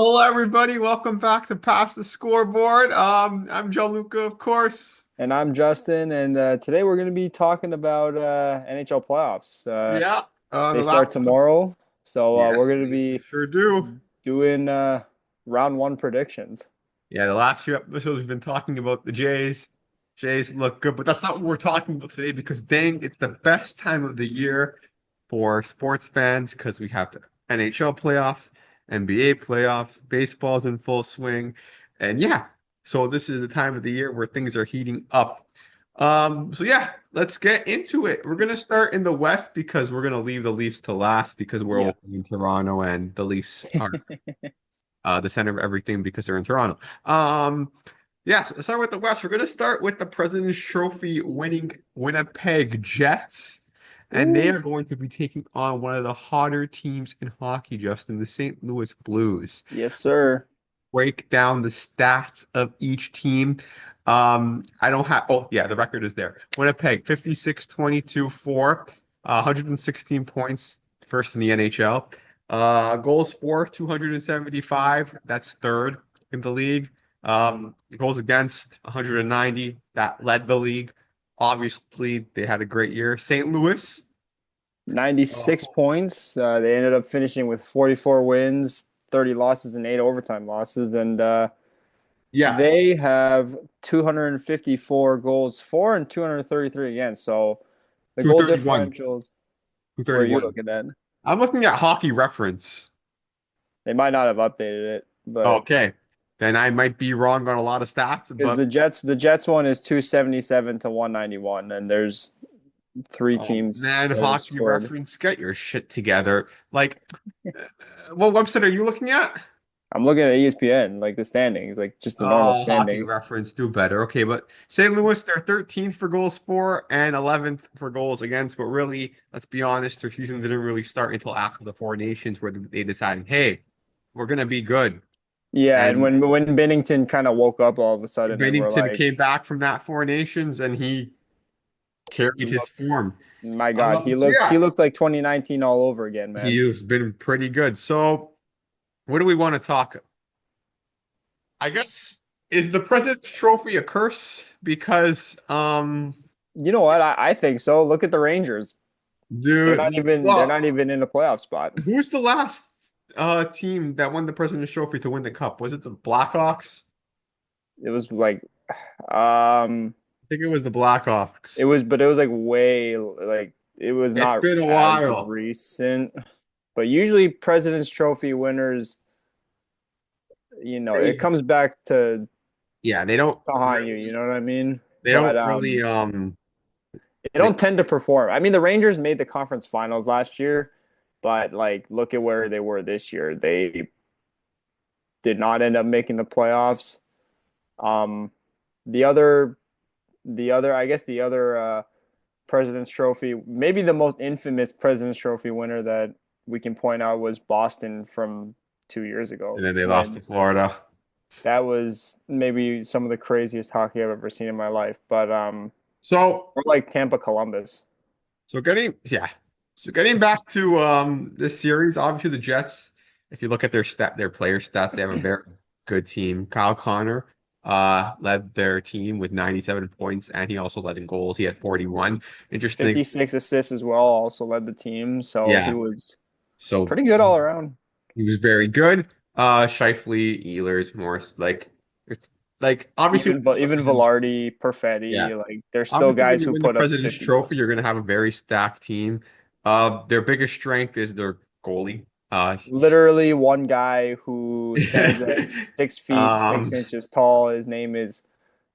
Hello, everybody. Welcome back to Pass the Scoreboard. I'm Gianluca, of course. And I'm Justin, and today we're going to be talking about NHL playoffs. Yeah. They The start last two. tomorrow, so we're Yes, going to they be sure do. doing round one predictions. Yeah, the last few episodes we've been talking about the Jays. Jays look good, but that's not what we're talking about today because dang, it's the best time of the year for sports fans because we have the NHL playoffs, NBA playoffs, baseball's in full swing, and yeah, so this is the time of the year where things are heating up. So yeah, let's get into it. We're gonna start in the West because we're gonna leave the Leafs to last because we're Yeah. all in Toronto and the Leafs are the center of everything because they're in Toronto. Yes, let's start with the West. We're going to start with the President's Trophy winning Winnipeg Jets, and they Ooh. are going to be taking on one of the hotter teams in hockey, Justin, the St. Louis Blues. Yes, sir. Break down the stats of each team. I don't have, oh, yeah, the record is there. Winnipeg, 56-22-4, 116 points, first in the NHL. Goals for 275, that's third in the league. Goals against 190, that led the league. Obviously, they had a great year. St. Louis, 96 uh, points. They ended up finishing with 44 wins, 30 losses, and 8 overtime losses. And yeah, they have 254 goals for and 233 against. So the goal 231, differentials, where are you 231. looking at? I'm looking at Hockey Reference. They might not have updated it, but Okay. Then I might be wrong on a lot of stats, because but the Jets one is 277 to 191, and there's three teams man, that have Hockey scored. Reference, get your shit together. Like, uh, what website are you looking at? I'm looking at ESPN, like the standings, like just the normal Hockey standings. Reference, do better. Okay, but St. Louis, they're 13th for goals for and 11th for goals against. But really, let's be honest, their season didn't really start until after the Four Nations, where they decided, hey, we're gonna be good. Yeah, and And when Bennington kind of woke up all of a sudden, and we're Bennington came like, back from that Four Nations, and he he carried his looks, form. my God, So he yeah, looked like 2019 all over again, man. he's been pretty good. So, what do we want to talk? I guess is the President's Trophy a curse? Because, You know what? I think so. Look at the Rangers. They're not well, even in a playoff spot. who's the last team that won the President's Trophy to win the cup? Was it the Blackhawks? It was like, um, I think it was the Blackhawks. but it was like way like it was It's not been a as while. recent. But usually President's Trophy winners, it They, comes back yeah, to haunt you, you know what I mean? they But don't really, they they, don't tend to perform. I mean, the Rangers made the conference finals last year, but like look at where they were this year. They did not end up making the playoffs. Um, the other I guess the other President's Trophy, maybe the most infamous President's Trophy winner that we can point out was Boston from 2 years and ago then they lost to when Florida. that was maybe some of the craziest hockey I've ever seen in my life. But So, or like Tampa Columbus. so getting, yeah, so getting back to this series, obviously the Jets, if you look at their player stats, they have a very good team. Kyle Connor led their team with 97 points, and he also led in goals. He had 41. Interesting. 56 assists as well, also led the team. So he Yeah. was So pretty good all around. he was very good. Shifley, Ehlers, Morris, like obviously when you win the Even President's, Velarde, yeah, Perfetti, like there's still obviously when guys you who win the put up President's 50 plus Trophy, you're going to points. have a very stacked team. Their biggest strength is their goalie. Literally one guy who stands at 6 feet, six um, inches tall. His name is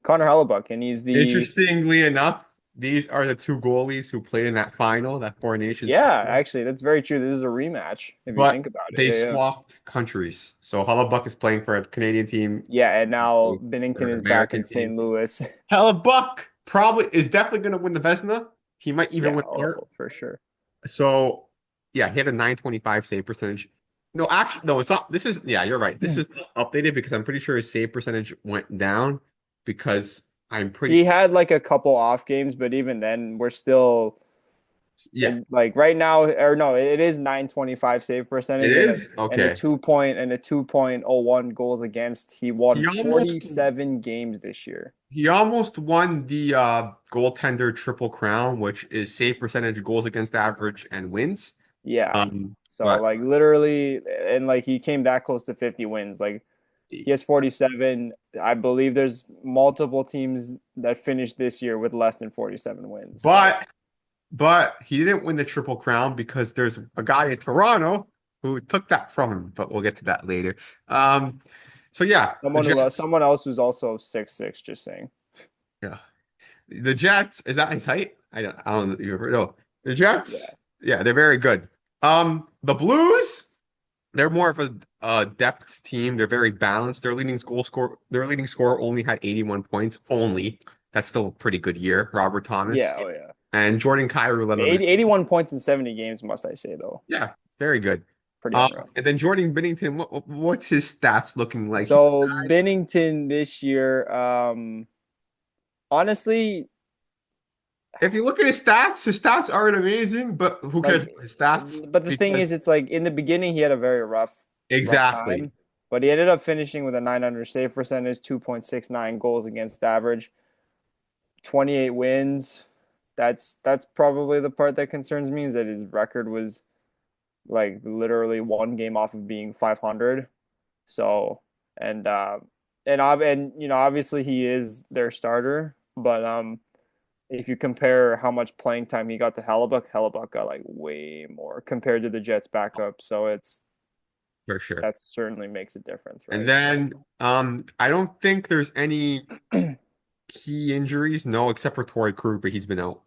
Connor Hellebuck, and he's the Interestingly enough, these are the two goalies who played in that final, that Four Nations yeah, final, actually that's very true. This is a rematch if you but think about it. they Yeah, yeah. swapped countries. So Hellebuck is playing for a Canadian team, Yeah, and now for Bennington an is back American in team. St. Louis. Hellebuck probably is definitely going to win the Vezina. He might even Yeah, win Hart. oh, for sure. So yeah, he had a 925 save percentage. No, actually, no, it's not. This is yeah, you're right. This is not updated because I'm pretty sure his save percentage went down because I'm pretty He had like a couple off games, but even then, we're still Yeah, And like right now, or no, it is 925 save it percentage is. and a Okay. 2.01 goals against. He won He almost 47 games this year. he almost won the goaltender triple crown, which is save percentage, goals against average, and wins. Yeah. So But like literally, and like he came that close to 50 wins. Like he has 47. I believe there's multiple teams that finished this year with less than 47 wins. So but but he didn't win the triple crown because there's a guy in Toronto who took that from him. But we'll get to that later. Um, so yeah, the Jets. someone else who's also 6'6", just saying. Yeah, the Jets. Is that his height? I don't you ever know. The Yeah. Jets. Yeah, they're very good. The Blues. They're more of a depth team. They're very balanced. Their leading scorer only had 81 points. Only. That's still a pretty good year. Robert Thomas Yeah. Oh yeah. and Jordan Kyrou led them in. 81 points in 70 games, must I say though. Yeah, very good. Pretty unreal. And then Jordan Binnington, what's his stats looking like? So Binnington this year, honestly, If you look at his stats aren't amazing, but who cares like, about his stats? but the thing is, Because it's like in the beginning he had a very rough exactly. time, but he ended up finishing with a 900 save percentage, 2.69 goals against average, 28 wins. That's probably the part that concerns me is that his record was like literally one game off of being 500. So and you know obviously he is their starter, but if you compare how much playing time he got to Hellebuck got like way more compared to the Jets backup. So For sure. that certainly makes a difference, And right? then I don't think there's any key injuries, no, except for Torrey Krug, but he's been out.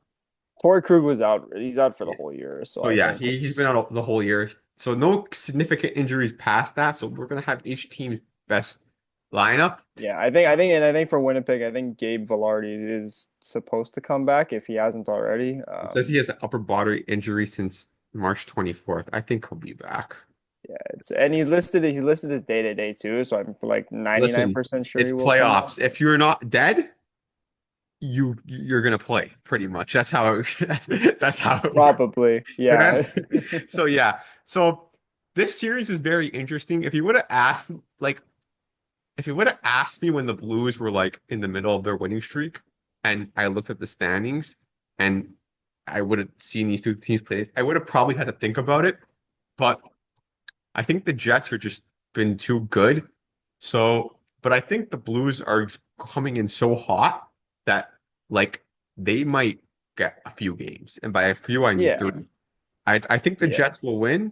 Torrey Krug was out. He's out for the Yeah. whole year. So So I yeah, think he's been it's out the whole year. So no significant injuries past that. So we're gonna have each team's best lineup. yeah, I think for Winnipeg, I think Gabe Vilardi is supposed to come back if he hasn't already. It says he has an upper body injury since March 24th. I think he'll be back. Yeah, and he's listed as day to day too, so I'm like Listen, 99% sure it's he will come back. playoffs. If you're not dead, you're gonna play pretty much. That's how it works. Probably, yeah. So yeah. So this series is very interesting. Like if you would have asked me when the Blues were like in the middle of their winning streak, and I looked at the standings, and I would have seen these two teams play, I would have probably had to think about it. But I think the Jets are just been too good. So, but I think the Blues are coming in so hot that like they might get a few games, and by a few I mean Yeah, 30. I think the yeah. Jets will win,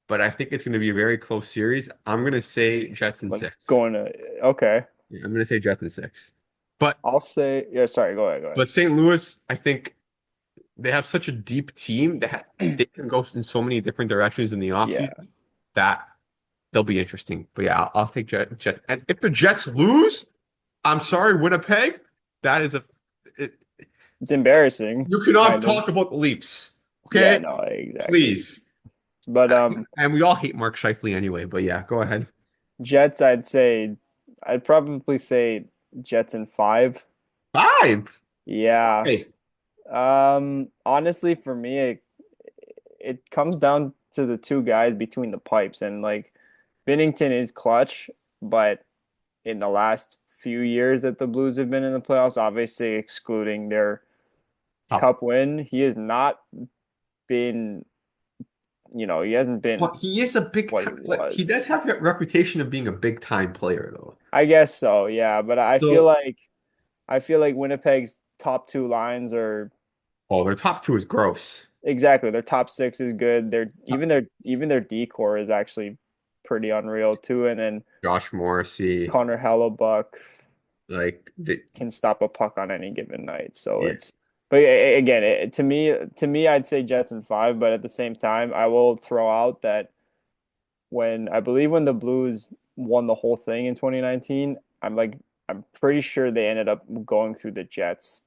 but I think it's going to be a very close series. I'm going to say Jets in Like six. going to okay. Yeah, I'm going to say Jets in six. But I'll say yeah. Sorry, go ahead. Go but St. Louis, I think they have such a deep team that ahead. they can go in so many different directions in the Yeah, offseason that they'll be interesting. But yeah, I'll take Jets. And if the Jets lose, I'm sorry, Winnipeg. That is it, it's embarrassing, you cannot kind of. talk about the Leafs, Yeah, okay? no, exactly. Please. But And we all hate Mark Scheifele anyway. But yeah, go ahead. Jets, I'd probably say Jets in five. 5. Yeah. Hey, Honestly, for me, it comes down to the two guys between the pipes, and like Binnington is clutch, but in the last few years that the Blues have been in the playoffs, obviously excluding their top. cup win, he has not been, he hasn't been But he is a big what he time. But he was. does have that reputation of being a big time player, though. I guess so, yeah, but So, I feel like Winnipeg's top two lines are oh, their top two is gross. exactly their top six is good. Top- Even their decor is actually pretty unreal too, and then Josh Morrissey, Connor Hellebuck like the can stop a puck on any given night. So yeah. it's, but again, to me, I'd say Jets in five. But at the same time, I will throw out that when the Blues won the whole thing in 2019, I'm pretty sure they ended up going through the Jets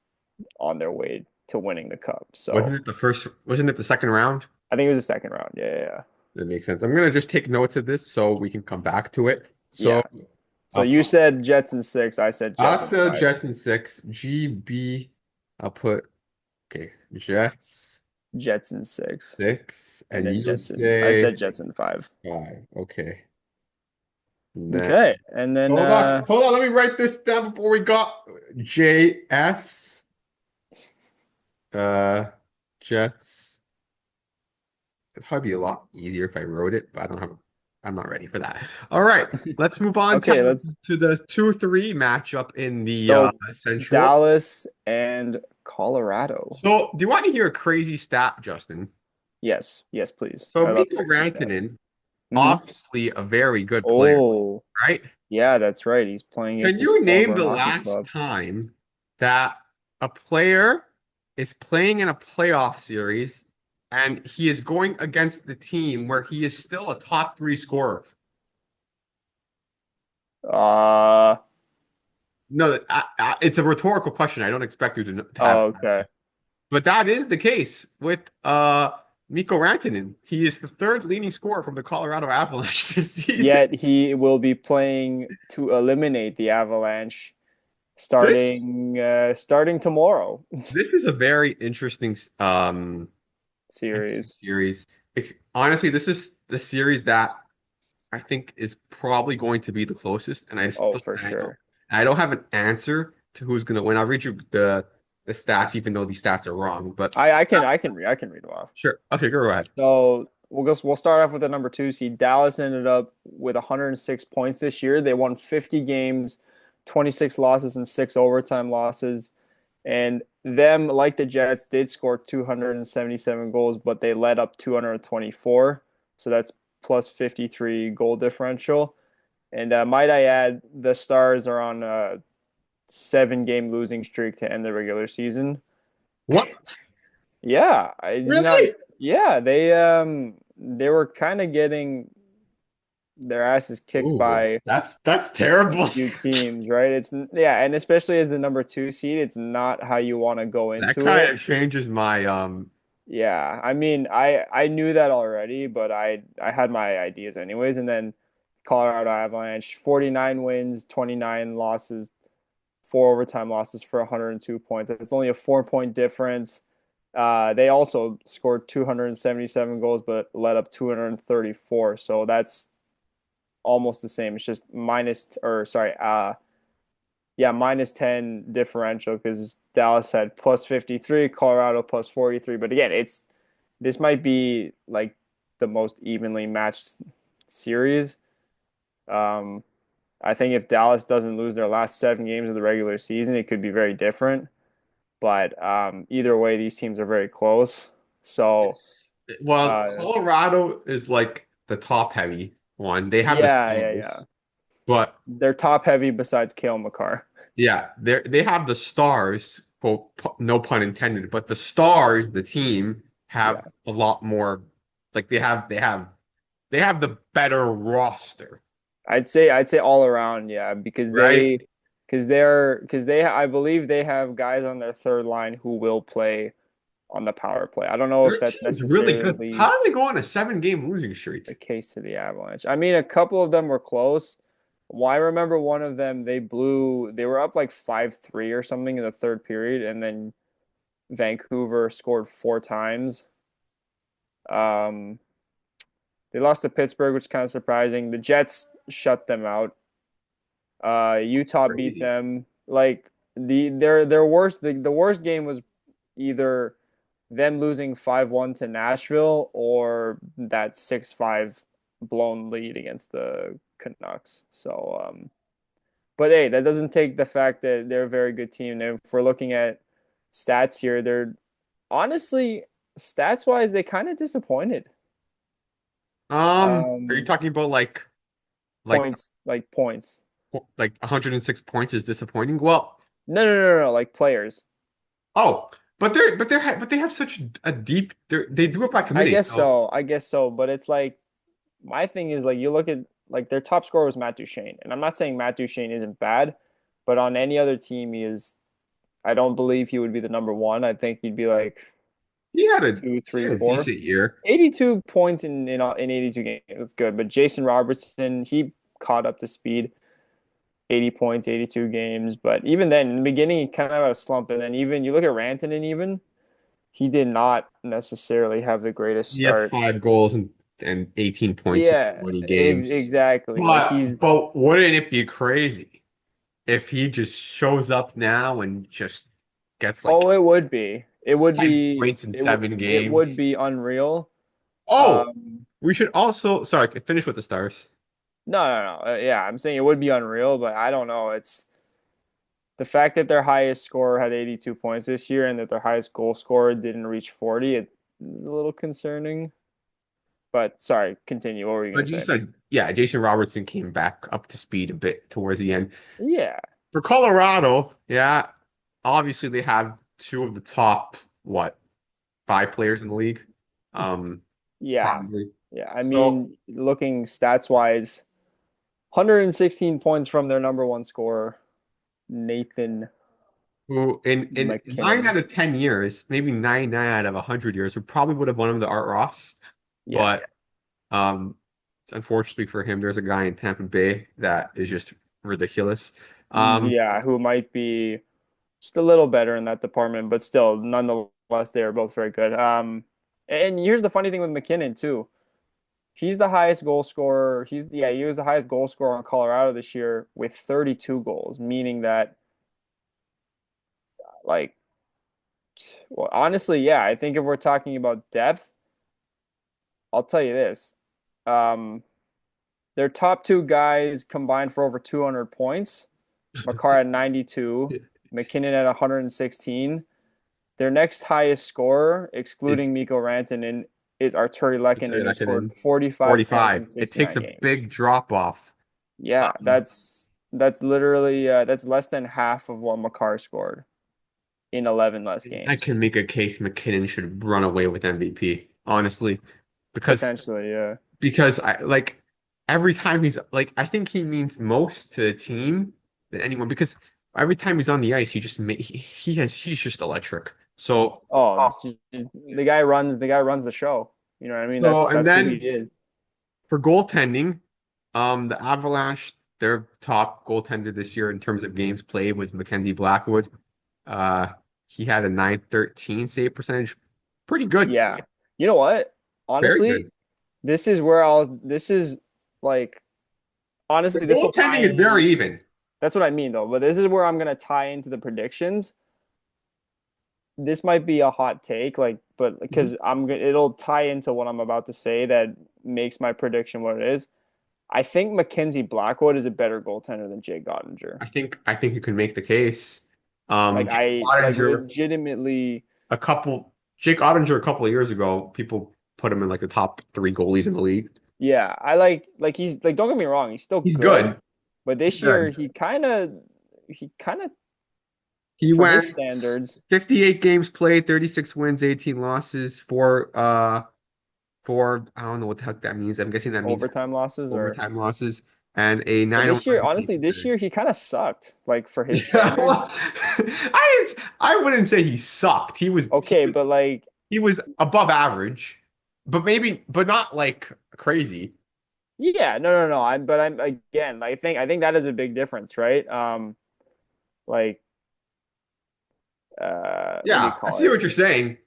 on their way to winning the cup. Wasn't So it the first? Wasn't it the second round? I think it was the second round. Yeah. That makes sense. I'm gonna just take notes of this so we can come back to it. So Yeah. So I'll you put said Jets in six. I said Jets in also five. Jets in 6. GB. I'll put okay Jets. Jets in 6, six, and and then you Jets in. I said say Jets in 5. five. Okay. And then Okay, and then hold on, let me write this down before we got JS uh Jets. It'd probably be a lot easier if I wrote it, but I'm not ready for that. All right, let's move on okay, let's. to the 2-3 matchup in the So Central. Dallas and Colorado. So, do you want to hear a crazy stat, Justin? Yes, yes, please. So, I love Mikko crazy stats. Rantanen, Hmm. obviously a very good player, Oh, right? yeah, that's right. He's playing Can against his you name former the hockey last club. time that a player is playing in a playoff series and he is going against the team where he is still a top three scorer? Uh, No, it's a rhetorical question. I don't expect you to have oh, an okay. answer. But that is the case with Mikko Rantanen. He is the third leading scorer from the Colorado Avalanche this season. Yet he will be playing to eliminate the Avalanche This starting tomorrow this is a very interesting series. series. Honestly, this is the series that I think is probably going to be the closest, and Oh, for sure. I don't have an answer to who's going to win. I'll read you the stats, even though these stats are wrong. But I can read them off. sure, okay, go ahead. So we'll start off with the number 2 seed. Dallas ended up with 106 points this year. They won 50 games, 26 losses and 6 overtime losses. And them, like the Jets, did score 277 goals, but they led up 224. So that's plus 53 goal differential. And might I add, the Stars are on a 7 game losing streak to end the regular season. What? Yeah, I did not. Really? Yeah, they were kind of getting their asses kicked Ooh, by that's a terrible. few teams, right? It's yeah, and especially as the number 2 seed, it's not how you want to go That into kind it. of changes my Yeah, I mean, I knew that already, but I had my ideas anyways. And then Colorado Avalanche, 49 wins, 29 losses, 4 overtime losses for 102 points. It's only a 4 point difference. They also scored 277 goals, but let up 234. So that's almost the same. It's just minus 10 differential because Dallas had plus 53, Colorado plus 43. But again, this might be like the most evenly matched series. Um, I think if Dallas doesn't lose their last 7 games of the regular season, it could be very different. But either way, these teams are very close. So it's well, uh, Colorado is like the top heavy one. They have the yeah. stars, but They're top heavy besides Kale McCarr. yeah, they have the stars, quote, no pun intended, but the stars, the team, have Yeah. a lot more. Like they have the better roster, I'd say all around, yeah, right? because they I believe they have guys on their third line who will play on the power play. I don't know if Their that's team's really good. necessarily How did they go on a 7 game losing the streak? case to the Avalanche. I mean, a couple of them were close. Well, I remember one of them they were up like 5-3 or something in the third period, and then Vancouver scored 4 times. Um, they lost to Pittsburgh, which is kind of surprising. The Jets shut them out. Utah beat Crazy. them. Like their worst the worst game was either them losing 5-1 to Nashville or that 6-5 blown lead against the Canucks. So but hey, that doesn't take the fact that they're a very good team. And if we're looking at stats here, they're honestly stats wise they kind of disappointed. Are you Um talking about like points. like 106 points is disappointing? Well, No, like players. oh, but they have such a deep. They do it by I committee. guess So so. I guess so. But it's like my thing is like you look at like their top scorer was Matt Duchene, and I'm not saying Matt Duchene isn't bad, but on any other team he is. I don't believe he would be the number one. I think he'd be like two, he three, had a four. decent year. 82 points in 82 games. That's good. But Jason Robertson, he caught up to speed. 80 points, 82 games. But even then, in the beginning, he kind of had a slump. And then even you look at Rantanen even. he did not necessarily have the greatest He had start. 5 goals and 18 points in Yeah, 20 games. exactly. Like he's But wouldn't it be crazy if he just shows up now and just gets like oh, it would be. 10 points in 7 games? It would be unreal. Oh, Um, we should also, sorry, finish with the Stars. no. Yeah, I'm saying it would be unreal, but I don't know. It's the fact that their highest scorer had 82 points this year and that their highest goal scorer didn't reach 40. It is a little concerning. But sorry, continue. What were you But gonna you say? said, yeah, Jason Robertson came back up to speed a bit towards the end. Yeah, For Colorado, yeah, obviously they have two of the top, what, 5 players in the league. Um, yeah, Probably. yeah. I So, mean, looking stats wise, 116 points from their number one scorer, Nathan who in 9 McKinnon. out of 10 years, maybe 9 out of 100 years, we probably would have won him the Art Ross. Yeah. But um, unfortunately for him, there's a guy in Tampa Bay that is just ridiculous. Um, Yeah, who might be just a little better in that department, but still, nonetheless, they are both very good. And here's the funny thing with McKinnon too. He's the highest goal scorer. He was the highest goal scorer in Colorado this year with 32 goals, meaning that like, well, honestly, yeah, I think if we're talking about depth, I'll tell you this. Um, their top two guys combined for over 200 points. Makar at 92, McKinnon at 116. Their next highest scorer, is excluding Mikko Rantanen, is Arturi Lehkonen, who scored in 45 points in 45. It takes 69 a games. big drop off. Yeah, Um, that's literally that's less than half of what Makar scored in 11 less I games. can make a case McKinnon should run away with MVP, honestly, because Potentially, yeah. I like every time he's like I think he means most to the team than anyone because every time he's on the ice he's just electric. Oh, the guy runs the show. You know what I mean? And That's who he then is. for goaltending, the Avalanche, their top goaltender this year in terms of games played was Mackenzie Blackwood. Uh, he had a 913 save percentage. Pretty good. Yeah. You know what? Very Honestly, good. this is like The honestly this will tie goaltending is very in. even. That's what I mean though. But this is where I'm gonna tie into the predictions. This might be a hot take, but Mhm. because it'll tie into what I'm about to say that makes my prediction what it is. I think Mackenzie Blackwood is a better goaltender than Jake Ottinger. I think you can make the case. Jake Like Ottinger, legitimately, Jake Ottinger a couple of years ago, people put him in like the top 3 goalies in the league. yeah. Like he's like don't get me wrong, he's still He's good, good. but He's this year good. he kind of He for his went standards 58 games played, 36 wins, 18 losses, for I don't know what the heck that means. I'm guessing that means overtime losses or overtime losses and a but this year 901 save honestly this year percentage. he kind of sucked like for his Yeah, standards. well, I wouldn't say he sucked. Okay, but like He was above average, but not like crazy. yeah, no. I'm again, I think that is a big difference, right? Like what do you Yeah, I call see it? what you're saying.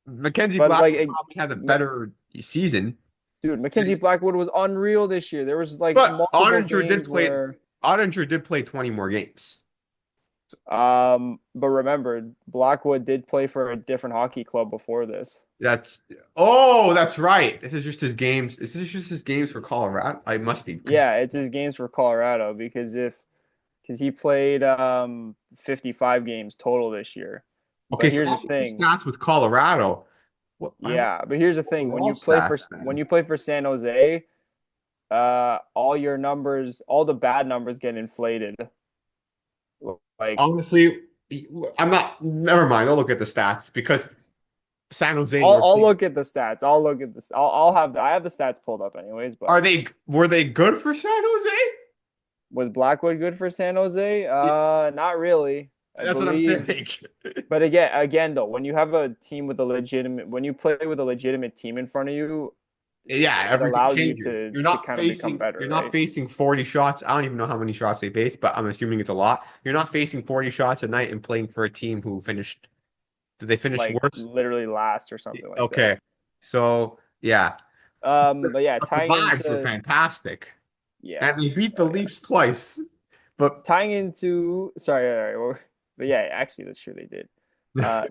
Mackenzie But Black probably had a Ma- better season. dude, Mackenzie Blackwood was unreal this year. There was like But multiple games where Ottinger did play 20 more games. but remember, Blackwood did play for a different hockey club before this. That's oh, that's right. This is just his games. This is just his games for Colorado. It must be because Yeah, it's his games for Colorado because he played 55 games total this year. okay, But so here's the all the thing. stats with Colorado. What I want Yeah, but here's the thing. overall stats, When man. you play for San Jose, all your numbers, all the bad numbers get inflated. Like Honestly, I'm not. Never mind. I'll look at the stats because San Jose and I'll Northeast look at the stats. I'll look at this. I'll have I have the stats pulled up anyways, but were they good for San Jose? was Blackwood good for San Jose? Yeah, Not really. I that's what I'm believe. saying. But again though, when you have a team with a legitimate when you play with a legitimate team in front of you, Yeah, it everything allows you changes. to kind of become better, You're not right? facing 40 shots. I don't even know how many shots they face, but I'm assuming it's a lot. You're not facing 40 shots a night and playing for a team who finished Did they finish like worse? literally last or something like that. Okay. So yeah. But yeah, But the vibes were fantastic. yeah, And they beat the oh yeah, Leafs twice. But tying into sorry, all right, but yeah, actually that's true they did. Uh,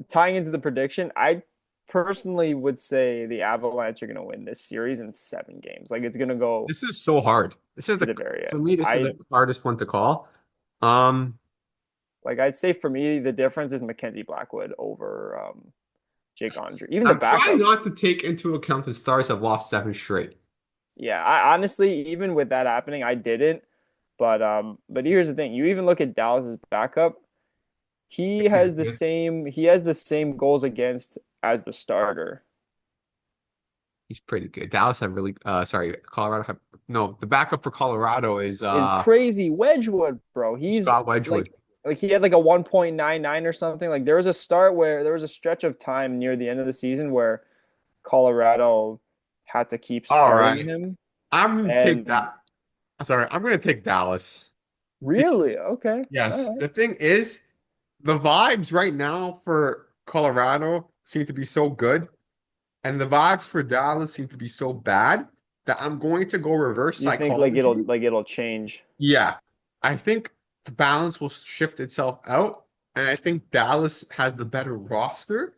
Tying into the prediction, I personally would say the Avalanche are going to win this series in 7 games. Like it's going to go this is so hard. This is to the the very For end. me, this is the hardest one to call. Um, I'd say for me the difference is Mackenzie Blackwood over Jake Andre. Even the I'm trying backups. not to take into account the Stars have lost 7 straight. Yeah, I honestly even with that happening, I didn't. But here's the thing. You even look at Dallas's backup. Pretty good. He has the same goals against as the starter. He's pretty good. Dallas have really sorry, Colorado have no, the backup for Colorado is Is crazy. Wedgwood, bro. He's Scott Wedgwood. like he had like a 1.99 or something. Like there was a stretch of time near the end of the season where Colorado had to keep All starting right. him. I'm gonna take And that. Sorry, I'm gonna take Dallas. Because, really, okay. yes, All right. the thing is, the vibes right now for Colorado seem to be so good, and the vibes for Dallas seem to be so bad that I'm going to go reverse You think like psychology. it'll change. Yeah, I think the balance will shift itself out, and I think Dallas has the better roster,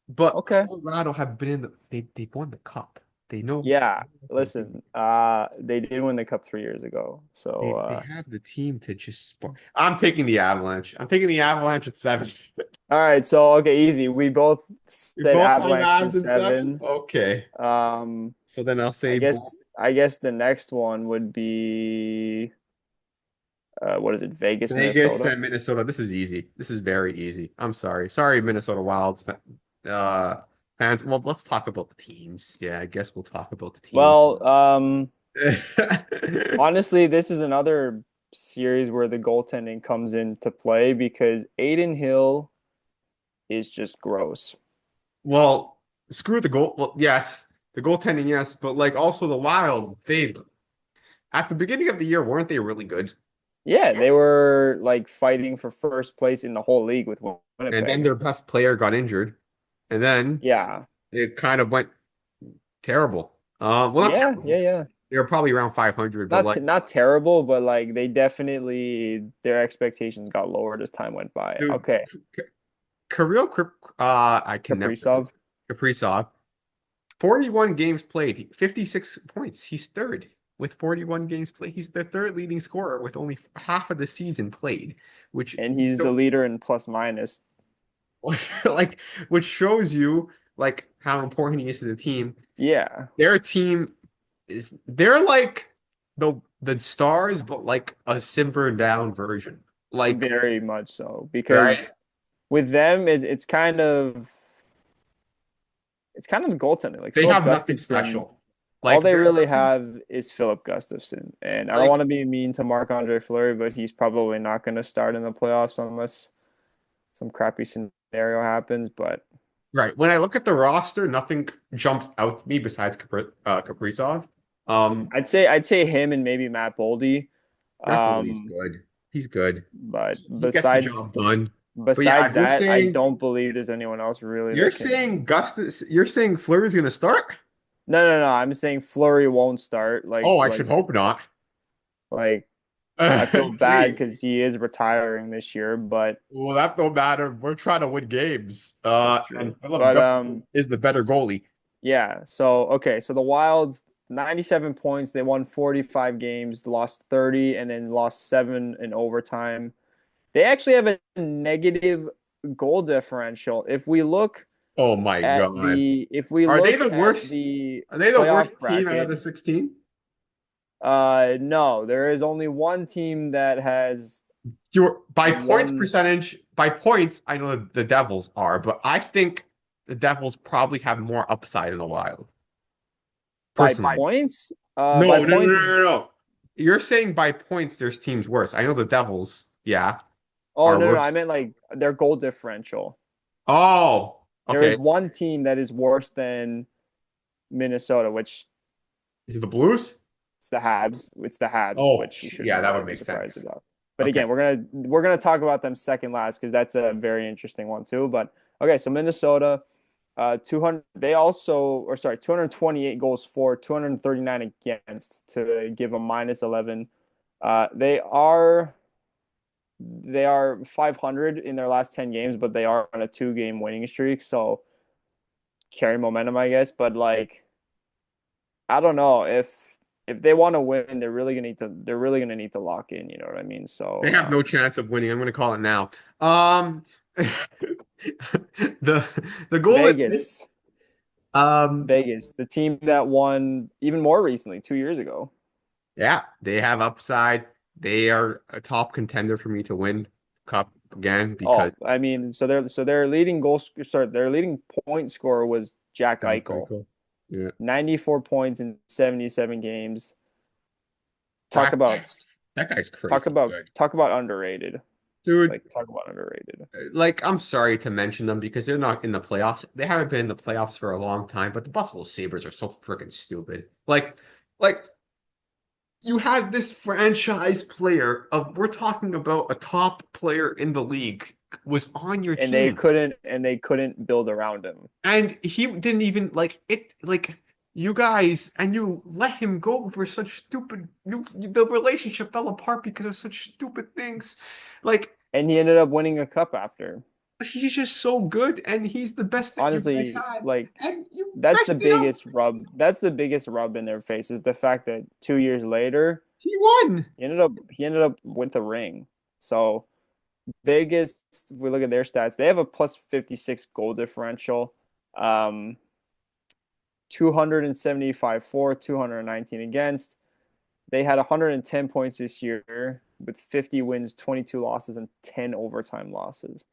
but Okay. Colorado have been in they've won the cup. They know Yeah. what they do. Listen, they did win the cup 3 years ago. So They have the team to just spark. I'm taking the Avalanche. I'm taking the Avalanche at 7. all right, so okay, easy. We both We said both have Avalanche in Avs in 7. 7. Okay, Um so then I'll say I guess the next one would be what is it? Vegas, Vegas Minnesota. and Minnesota. This is easy. This is very easy. I'm sorry. Sorry, Minnesota Wilds fans. Well, let's talk about the teams. Yeah, I guess we'll talk about the teams. Well, honestly, this is another series where the goaltending comes into play because Aiden Hill is just gross. Well, screw the goal. Well, yes, the goaltending, yes, but like also the Wild, they at the beginning of the year weren't they really good? Yeah, they were like fighting for first place in the whole league with And then Winnipeg. their best player got injured, and then Yeah. it kind of went terrible. Well, not Yeah, yeah, terrible. yeah. They were probably around 500, but like, Not terrible, but like they definitely their expectations got lowered as time went by. dude, Okay, Kirill, I can never Kaprizov. Kaprizov, 41 games played, 56 points. He's third with 41 games played. He's the third leading scorer with only half of the season played, which And he's the so leader in plus minus. like which shows you like how important he is to the team. Yeah, Their team they're like the Stars, but like a simpered down version. Like, very much so. Because right? with them, it's kind of the goaltending. Like They Philip have nothing Gustafson, special. all Like they there's really nothing have is Philip Gustafson. And I don't like want to be mean to Marc-Andre Fleury, but he's probably not going to start in the playoffs unless some crappy scenario happens. But right. When I look at the roster, nothing jumped out to me besides Kaprizov. I'd say him and maybe Matt Boldy. Napoli's Um, good. He's good. but He gets the job done. But yeah, besides that, I don't believe there's anyone else really that can. You're saying Fleury's gonna start? No. I'm saying Flurry won't start. Oh, I should hope not. Like I feel bad Please. because he is retiring this year, but Well, that don't matter. We're trying to win games. that's And true. Philip But Gustafson is the better goalie. yeah. So okay, so the Wild, 97 points. They won 45 games, lost 30, and then lost 7 in overtime. They actually have a negative goal differential. Oh my God. If we Are they look the at worst? the Are they the worst playoff team out of bracket, the 16? no, there is only one team that has By points one percentage, by points, I know the Devils are, but I think the Devils probably have more upside in the Wild. by Personally. points. By No, no, no, no, points is no, no. You're saying by points, there's teams worse. I know the Devils, yeah, oh are no, I worse. meant like their goal differential. Oh, There is okay. one team that is worse than Minnesota, which Is it the Blues? it's the Habs. It's the Habs, Oh, which you yeah, shouldn't that would be make surprised sense. about. But Okay. again, we're gonna talk about them second last because that's a very interesting one too. But Okay, so Minnesota, 200. They also, or sorry, 228 goals for, 239 against to give a -11. They are 500 in their last 10 games, but they are on a 2-game winning streak, so carry momentum, I guess. But like, I don't know if they want to win, they're really gonna need to lock in. You know what I mean? They So have no chance of winning. I'm going to call it now. The the goal that Vegas, um Vegas, the team that won even more recently, 2 years ago. yeah, they have upside. They are a top contender for me to win cup again because Oh, I mean, so their leading their leading point scorer was Jack Jack Eichel, Eichel. Yeah. 94 points in 77 games. Talk That about guy's that guy's talk crazy about good. talk about underrated. Dude, Like talk about underrated. like I'm sorry to mention them because they're not in the playoffs. They haven't been in the playoffs for a long time, but the Buffalo Sabres are so freaking stupid. Like you had this franchise player of we're talking about a top player in the league was on your And they team. couldn't and they couldn't build around him. And he didn't even like it like you guys and you let him go for such stupid the relationship fell apart because of such stupid things. Like And he ended up winning a cup after. he's just so good and he's the best that you guys Honestly, had. like And you that's the messed it up. biggest rub. That's the biggest rub in their face is the fact that 2 years later He won. he ended up with a ring. So Vegas, if we look at their stats, they have a plus 56 goal differential. Um, 275 for, 219 against. They had 110 points this year with 50 wins, 22 losses, and 10 overtime losses.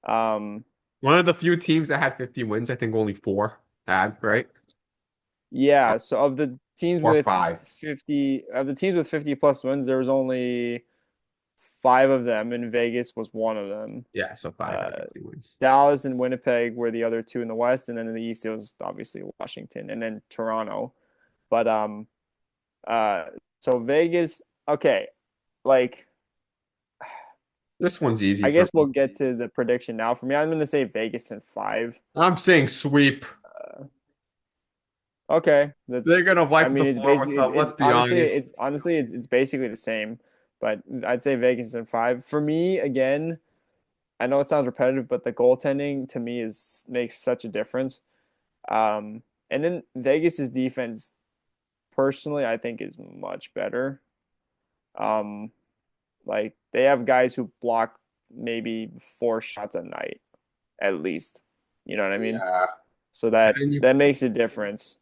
Um, One of the few teams that had 50 wins, I think only four had, right? Or, yeah, so of the teams or with five. 50 plus wins, there was only five of them, and Vegas was one of them. Yeah, so five had Uh, 50 wins. Dallas and Winnipeg were the other two in the West, and then in the East it was obviously Washington and then Toronto. But uh, so Vegas, okay, like This one's easy I for guess we'll me. get to the prediction now. For me, I'm going to say Vegas in five. I'm saying sweep. Okay, They're gonna I wipe mean, the it's floor with basically them. it's Let's be honestly honest. it's basically the same, but I'd say Vegas in five. For me, again, I know it sounds repetitive, but the goaltending to me is makes such a difference. And then Vegas's defense, personally, I think is much better. Um, like they have guys who block maybe 4 shots a night at least. You know what I mean? Yeah. So that And that makes a difference.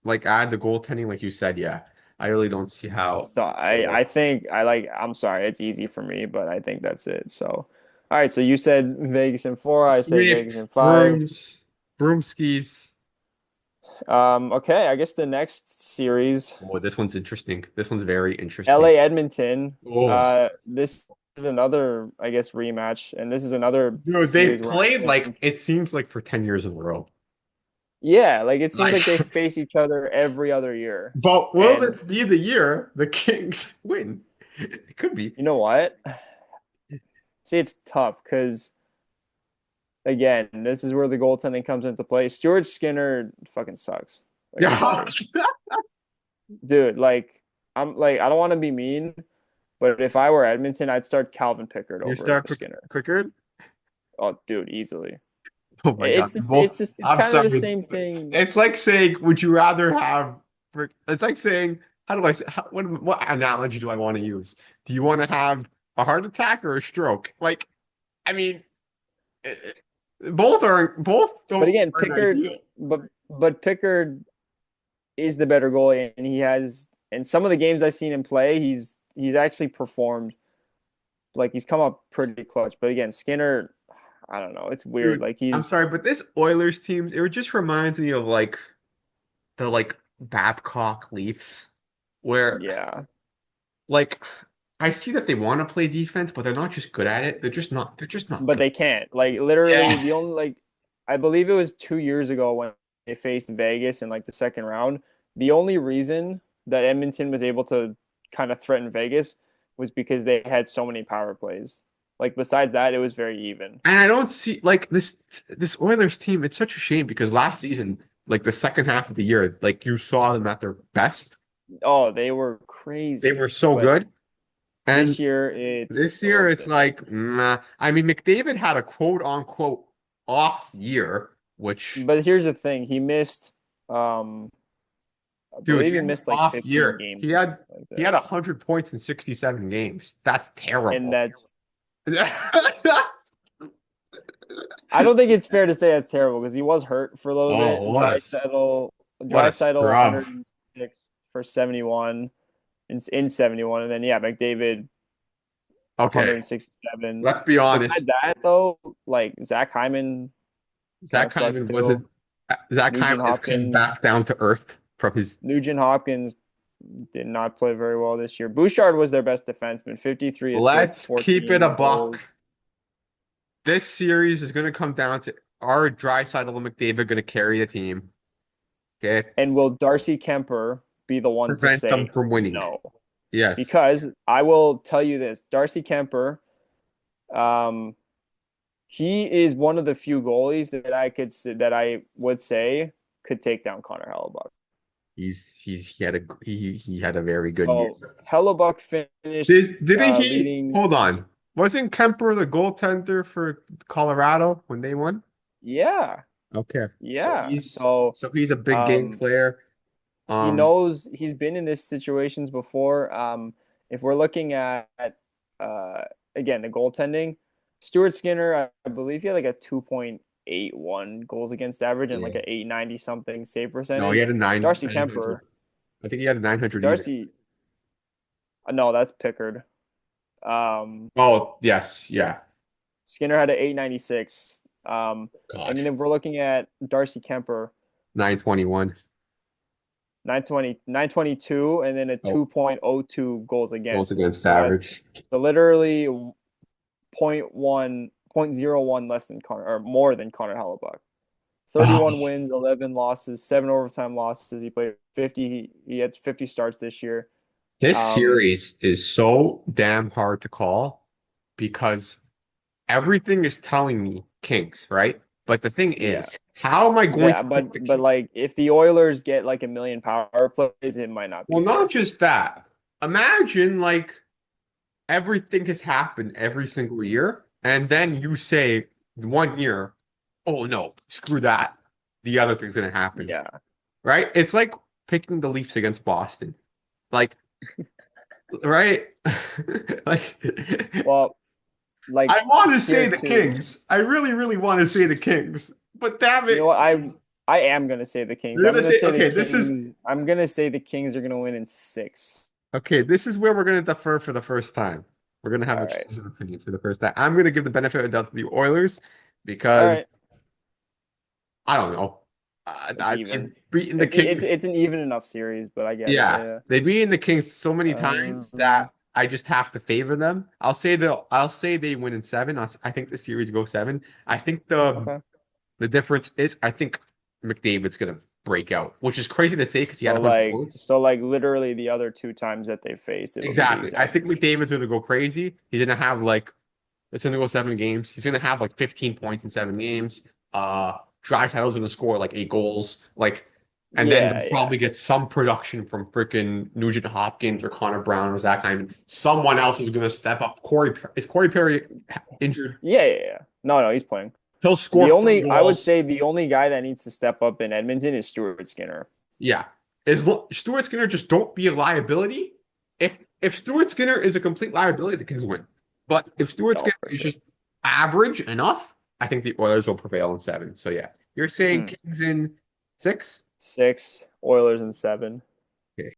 like add the goaltending, like you said. Yeah, I really don't see how. So I think I'm sorry, it's easy for me, but I think that's it. So all right, so you said Vegas in four, I say Sweep, Vegas in five. brooms, broomskis. Okay, I guess the next series, Oh, this one's interesting. This one's very interesting. LA Edmonton. Oh, This is another, I guess, rematch, and this is another dude, they series where I played like think, it seems like for 10 years in a row. yeah, like it seems Like, like they face each other every other year. but will And this be the year the Kings win? It could be. you know what? See, it's tough because again, this is where the goaltending comes into play. Stuart Skinner fucking sucks. Like, I'm Yeah. sorry, dude. Like, I don't want to be mean, but if I were Edmonton, I'd start Calvin Pickard You over start Skinner. quicker. Oh, dude, easily. Oh my God. It's this. Both. It's I'm kind of the sorry. same thing. It's like saying, would you rather have? It's like saying, how do I say? What analogy do I want to use? Do you want to have a heart attack or a stroke? Like, I mean, both But don't again, aren't Pickard, ideal. but Pickard is the better goalie, and he has. In some of the games I've seen him play, he's actually performed like he's come up pretty clutch. But again, Skinner, I don't know. It's weird. Dude, Like I'm he's sorry, but this Oilers team, it just reminds me of like the like Babcock Leafs, where yeah. like I see that they want to play defense, but they're not just good at it. They're just not But good. they can't. Like literally, Yeah. the only like I believe it was 2 years ago when they faced Vegas in like the second round. The only reason that Edmonton was able to kind of threaten Vegas was because they had so many power plays. Like besides that, it was very even. And I don't see like this Oilers team. It's such a shame because last season, like the second half of the year, like you saw them at their best. Oh, they were They crazy. were so But good. And this year, it's this a year, little it's different. like, nah. I mean, McDavid had a quote unquote off year, which, But here's the thing: he missed, um, I dude, believe he he had an missed like off 15 year. games or something like He had that. 100 points in 67 games. That's And terrible. that's I don't think it's fair to say that's terrible because he was hurt for a little bit. Oh, what a Dry 106 scrub. for 71 in 71, and then yeah, McDavid Okay, 167. let's be Besides honest. that, though, like Zach Hyman kind of Zach sucks Hyman wasn't. too. Zach Hyman Nugent has come Hopkins, back down to earth from his. Nugent Hopkins did not play very well this year. Bouchard was their best defenseman, 53 assists, Let's keep it a 14 buck. goals, This series is going to come down to are Draisaitl and McDavid going to carry the team? Okay, and will Darcy Kemper be the one to prevent them say from winning. no? Yes, Because I will tell you this, Darcy Kemper, um, he is one of the few goalies that I would say could take down Connor Hellebuck. he had a very good year. So Hellebuck finished Didn't he? leading. Hold on. Wasn't Kemper the goaltender for Colorado when they won? Yeah, Okay, so yeah. So he's a big game um, player. he Um, knows he's been in this situations before. If we're looking at uh, again the goaltending, Stuart Skinner, I believe he had like a 2.81 goals against average and like yeah. a 890 something save No, he percentage. had a Darcy 900. Kemper, I think he had a 900 even. Darcy, no, that's Pickard. Um, Oh, yes, yeah. Skinner had an 896. And then Gosh, if we're looking at Darcy Kemper, 921. 922, and then a Oh, 2.02 goals goals against. against average. So literally point 0.1, 0.01 less than Connor or more than Connor Hellebuck. Oh, 31 wins, 11 losses, 7 overtime losses. He played 50. He had 50 starts this year. this Um, series is so damn hard to call because everything is telling me Kings, right? But the thing yeah, is, how am I going yeah, to pick the but Kings? like if the Oilers get like a million power plays, it might not be Well, not fair. just that. Imagine like everything has happened every single year, and then you say 1 year, oh no, screw that. The other thing's gonna happen, Yeah. right? It's like picking the Leafs against Boston. Like, right? Like, Well, like I want to say here the too. Kings. I really, really want to say the Kings, but damn You know it, what? I am gonna say the Kings. you're I'm gonna gonna say, say the okay, this is Kings. I'm gonna say the Kings are gonna win in six. okay. This is where we're gonna defer for the first time. We're gonna have All a right. change of opinions for the first time. I'm gonna give the benefit of the doubt to the Oilers All right. because I don't know. It's even. They've beaten the Kings. It's an even enough series, but I get it. Yeah, Yeah. they've beaten the Kings so many times Um. that I just have to favor them. I'll say they win in seven. I think the series goes seven. I think Okay. the difference is I think McDavid's gonna break out, which is crazy to say because he had 100 points. So like literally the other two times that they faced, it'll be the Exactly. I exact think same McDavid's gonna go crazy. He's gonna have like it's gonna go 7 games. He's gonna have like 15 points in 7 games. Drysdale's gonna score like 8 goals. Like, and then they'll Yeah, yeah. probably get some production from freaking Nugent Hopkins or Connor Brown or Zach Hyman. Someone else is gonna step up. Is Corey Perry injured? Yeah. No, he's playing. He'll score three I would goals. say the only guy that needs to step up in Edmonton is Stuart Skinner. Yeah. Stuart Skinner just don't be a liability. If Stuart Skinner is a complete liability, the Kings win. But if Stuart Oh, Skinner for is sure. just average enough, I think the Oilers will prevail in seven. So yeah, you're saying Hmm. Kings in six? Six, Oilers in seven.